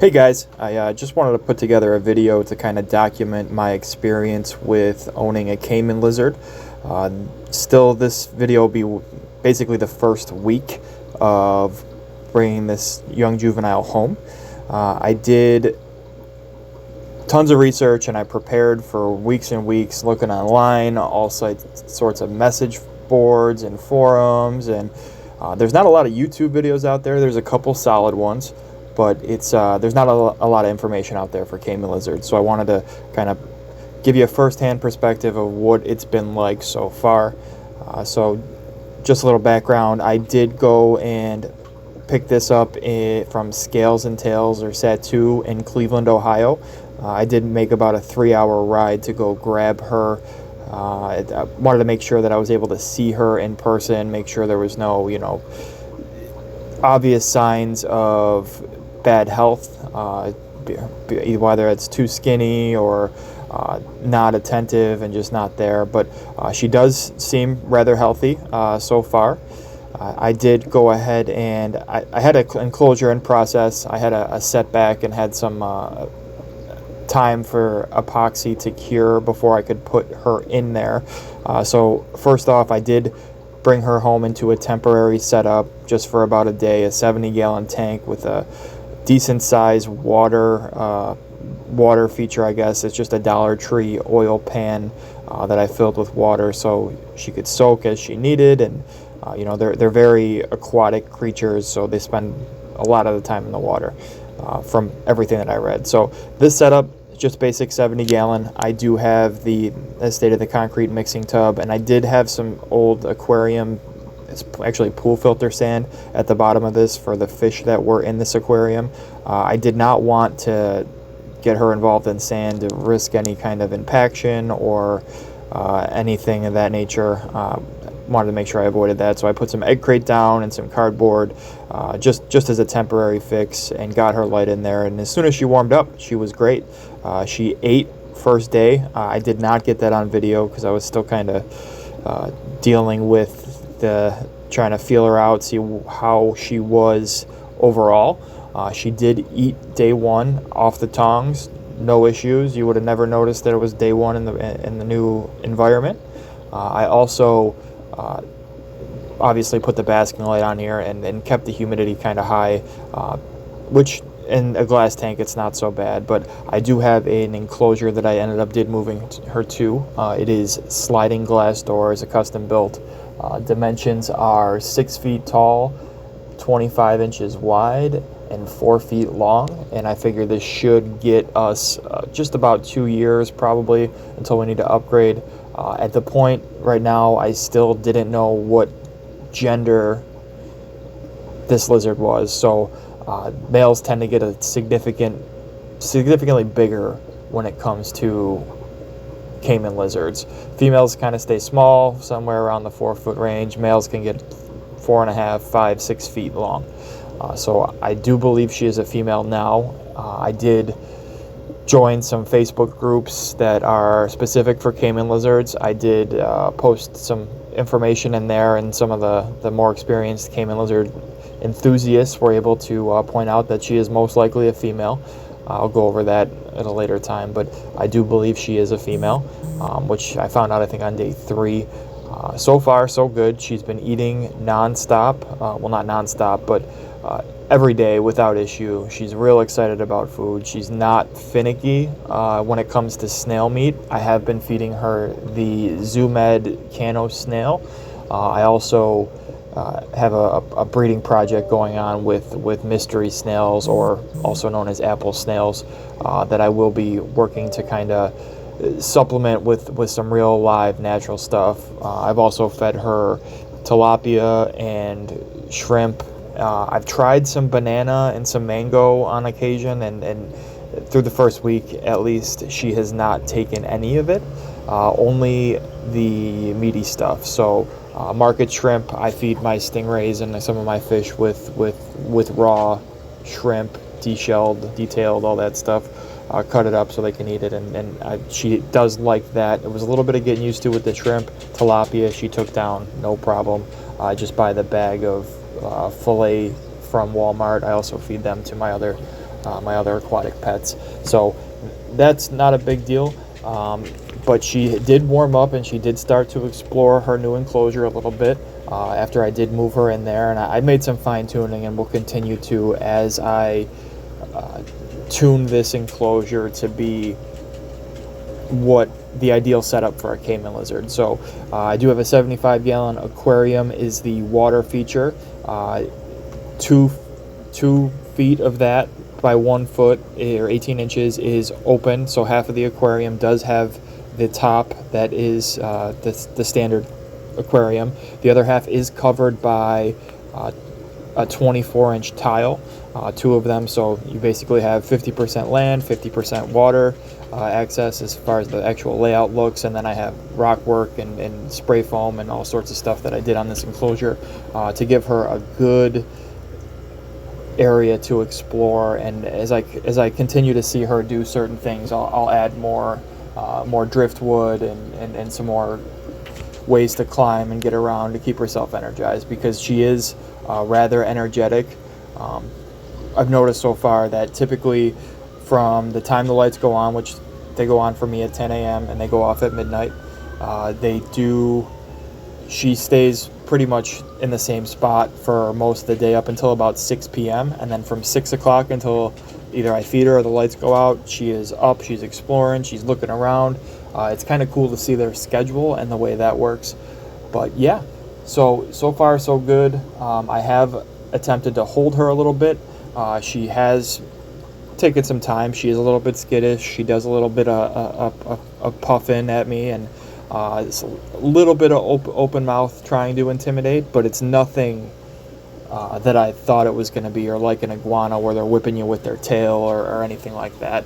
Hey guys, I just wanted to put together a video to kind of document my experience with owning a Caimen Lizard. Still, this video will be basically the first week of bringing this young juvenile home. I did tons of research and I prepared for weeks and weeks looking online, all sorts of message boards and forums, and there's not a lot of YouTube videos out there. There's a couple solid ones, but there's not a lot of information out there for Caimen Lizard. So I wanted to kind of give you a first-hand perspective of what it's been like so far. So just a little background, I did go and pick this up from Scales and Tails, or SAT2, in Cleveland, Ohio. I did make about a 3-hour ride to go grab her. I wanted to make sure that I was able to see her in person, make sure there was no, obvious signs of bad health, whether it's too skinny or not attentive and just not there. But she does seem rather healthy so far. I did go ahead and I had an enclosure in process. I had a setback and had some time for epoxy to cure before I could put her in there. So first off, I did bring her home into a temporary setup just for about a day, a 70-gallon tank with a decent size water feature, I guess. It's just a Dollar Tree oil pan that I filled with water so she could soak as she needed. And they're very aquatic creatures, so they spend a lot of the time in the water, from everything that I read. So this setup, just basic 70-gallon. I do have the state-of-the-concrete mixing tub, and I did have some old aquarium, it's actually pool filter sand, at the bottom of this for the fish that were in this aquarium. I did not want to get her involved in sand to risk any kind of impaction or anything of that nature. Wanted to make sure I avoided that, so I put some egg crate down and some cardboard just as a temporary fix, and got her light in there. And as soon as she warmed up, she was great. She ate first day. I did not get that on video because I was still kind of dealing with trying to feel her out, see how she was overall. She did eat day one off the tongs, no issues. You would have never noticed that it was day one in the new environment. I also obviously put the basking light on here and kept the humidity kind of high, which in a glass tank it's not so bad. But I do have an enclosure that I ended up moving her to. It is sliding glass doors, a custom built. Dimensions are 6 feet tall, 25 inches wide, and 4 feet long. And I figure this should get us just about 2 years probably until we need to upgrade. At the point right now, I still didn't know what gender this lizard was. So males tend to get a significantly bigger when it comes to Caimen lizards. Females kind of stay small, somewhere around the 4-foot range. Males can get 4.5, 5, 6 feet long. So I do believe she is a female now. I did join some Facebook groups that are specific for Caimen lizards. I did post some information in there, and some of the more experienced Caimen lizard enthusiasts were able to point out that she is most likely a female. I'll go over that at a later time, but I do believe she is a female, which I found out I think on day 3. So far, so good. She's been eating nonstop. Well, not nonstop, but every day without issue. She's real excited about food. She's not finicky when it comes to snail meat. I have been feeding her the ZooMed Cano snail. I also have a breeding project going on with mystery snails, or also known as apple snails, that I will be working to kind of supplement with some real live natural stuff. I've also fed her tilapia and shrimp. I've tried some banana and some mango on occasion, and through the first week at least, she has not taken any of it, only the meaty stuff. So market shrimp, I feed my stingrays and some of my fish with raw shrimp, deshelled, detailed, all that stuff. Cut it up so they can eat it, and she does like that. It was a little bit of getting used to with the shrimp. Tilapia she took down, no problem. I just buy the bag of fillet from Walmart. I also feed them to my other my other aquatic pets. So that's not a big deal. But she did warm up and she did start to explore her new enclosure a little bit after I did move her in there. And I made some fine tuning and will continue to as I tune this enclosure to be what the ideal setup for a Caimen lizard. So I do have a 75-gallon aquarium is the water feature. 2 feet of that by 1 foot or 18 inches is open, so half of the aquarium does have the top that is the standard aquarium. The other half is covered by a 24-inch tile, 2 of them, so you basically have 50% land, 50% water access as far as the actual layout looks, and then I have rock work and spray foam and all sorts of stuff that I did on this enclosure to give her a good area to explore. And as I continue to see her do certain things, I'll add more driftwood and some more ways to climb and get around to keep herself energized, because she is rather energetic. I've noticed so far that typically from the time the lights go on, which they go on for me at 10 a.m. and they go off at midnight, she stays pretty much in the same spot for most of the day up until about 6 p.m. And then from 6 o'clock until either I feed her or the lights go out, she is up, she's exploring, she's looking around. It's kind of cool to see their schedule and the way that works. But yeah, so far so good. I have attempted to hold her a little bit. She has taken some time. She is a little bit skittish. She does a little bit of puffing at me, and it's a little bit of open mouth trying to intimidate, but it's nothing that I thought it was going to be, or like an iguana where they're whipping you with their tail or anything like that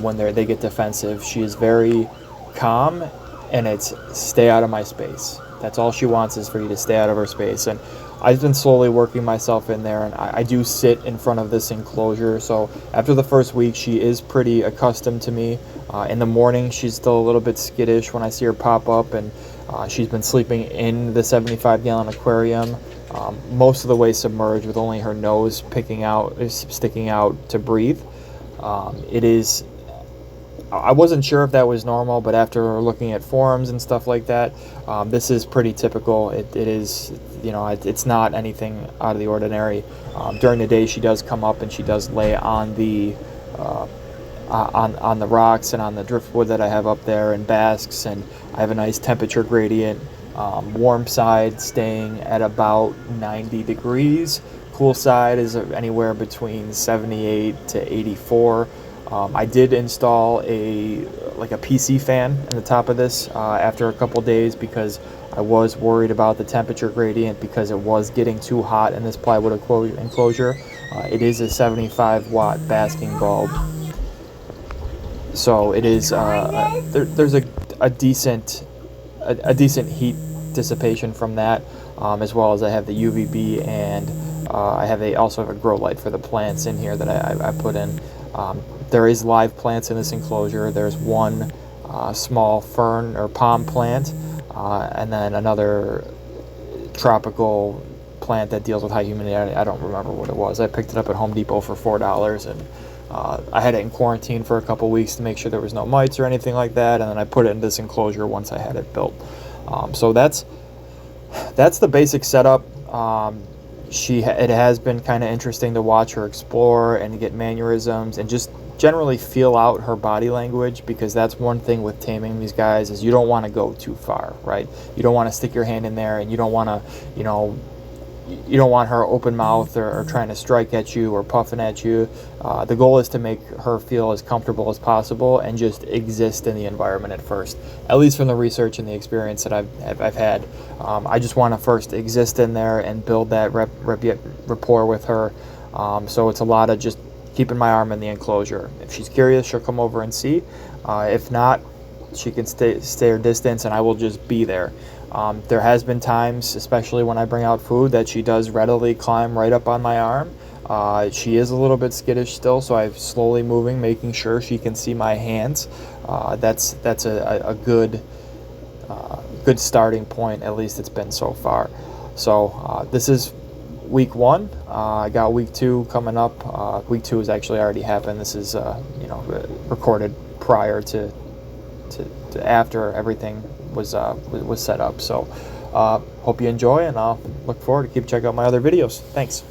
when they get defensive. She is very calm, and it's stay out of my space. That's all she wants, is for you to stay out of her space. And I've been slowly working myself in there, and I do sit in front of this enclosure. So after the first week, she is pretty accustomed to me. In the morning, she's still a little bit skittish when I see her pop up, and she's been sleeping in the 75-gallon aquarium, most of the way submerged, with only her nose sticking out to breathe. I wasn't sure if that was normal, but after looking at forums and stuff like that, this is pretty typical. It is, it's not anything out of the ordinary. During the day, she does come up and she does lay on the on the rocks and on the driftwood that I have up there, and basks, and I have a nice temperature gradient. Warm side staying at about 90 degrees. Cool side is anywhere between 78 to 84. I did install a PC fan in the top of this after a couple days, because I was worried about the temperature gradient, because it was getting too hot in this plywood enclosure. It is a 75 watt basking bulb, so it is there's a decent heat dissipation from that, as well as I have the UVB, and I also have a grow light for the plants in here that I put in. There is live plants in this enclosure. There's one small fern or palm plant, and then another tropical plant that deals with high humidity. I don't remember what it was. I picked it up at Home Depot for $4, and I had it in quarantine for a couple weeks to make sure there was no mites or anything like that, and then I put it in this enclosure once I had it built. So that's the basic setup. It has been kind of interesting to watch her explore and get mannerisms and just generally feel out her body language, because that's one thing with taming these guys, is you don't want to go too far, right? You don't want to stick your hand in there, and you don't want to, you don't want her open mouth or trying to strike at you or puffing at you. The goal is to make her feel as comfortable as possible and just exist in the environment at first, at least from the research and the experience that I've had. I just want to first exist in there and build that rapport with her. So it's a lot of just keeping my arm in the enclosure. If she's curious, she'll come over and see. If not, she can stay her distance, and I will just be there. There has been times, especially when I bring out food, that she does readily climb right up on my arm. She is a little bit skittish still, so I'm slowly moving, making sure she can see my hands. That's a good starting point. At least it's been so far. So this is week 1. I got week 2 coming up. Week 2 has actually already happened. This is recorded prior to after everything was set up. So hope you enjoy, and I'll look forward to keep checking out my other videos. Thanks.